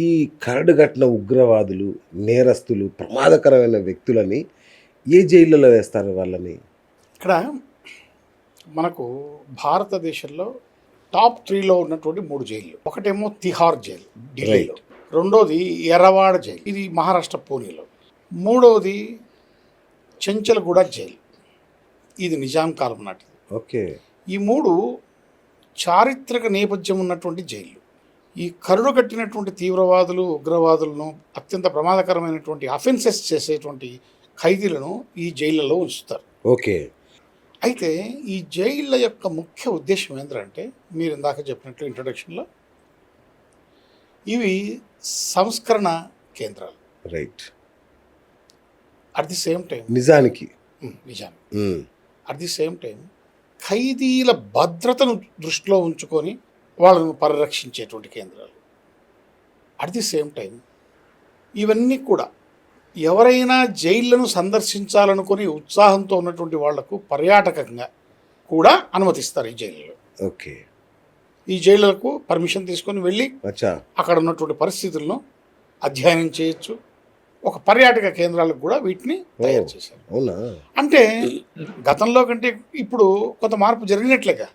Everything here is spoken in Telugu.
ఈ కరడుగట్టిన ఉగ్రవాదులు, నేరస్తులు, ప్రమాదకరమైన వ్యక్తులని ఏ జైళ్ళలో వేస్తారు వాళ్ళని? ఇక్కడ మనకు భారతదేశంలో టాప్ 3లో ఉన్నటువంటి 3 జైళ్ళు. ఒకటేమో తిహార్ జైలు ఢిల్లీలో, రెండోది ఎర్రవాడ జైలు, ఇది మహారాష్ట్ర పూణేలో, మూడవది చెంచల్గూడ జైలు, ఇది నిజాం కాలం నాటిది. ఓకే. ఈ 3 చారిత్రక నేపథ్యం ఉన్నటువంటి జైళ్ళు. ఈ కరుడు కట్టినటువంటి తీవ్రవాదులు, ఉగ్రవాదులను, అత్యంత ప్రమాదకరమైనటువంటి అఫెన్సెస్ చేసేటువంటి ఖైదీలను ఈ జైళ్ళలో ఉంచుతారు. ఓకే. అయితే ఈ జైళ్ళ యొక్క ముఖ్య ఉద్దేశం ఏంటంటే, మీరు ఇందాక చెప్పినట్లు ఇంట్రొడక్షన్లో, ఇవి సంస్కరణ కేంద్రాలు. Right. At the same time నిజానికి. అట్ ది సేమ్ టైం ఖైదీల భద్రతను దృష్టిలో ఉంచుకొని వాళ్ళను పరిరక్షించేటువంటి కేంద్రాలు. అట్ ది సేమ్ టైం ఇవన్నీ కూడా ఎవరైనా జైళ్లను సందర్శించాలనుకుని ఉత్సాహంతో ఉన్నటువంటి వాళ్లకు పర్యాటకంగా కూడా అనుమతిస్తారు ఈ జైళ్ళలో. ఓకే. ఈ జైళ్ళకు పర్మిషన్ తీసుకొని వెళ్ళి అక్కడ ఉన్నటువంటి పరిస్థితులను అధ్యయనం చేయొచ్చు. ఒక పర్యాటక కేంద్రాలకు కూడా వీటిని తయారు చేశారు. అవునా? అంటే గతంలో కంటే ఇప్పుడు కొంత మార్పు జరిగినట్లేగా.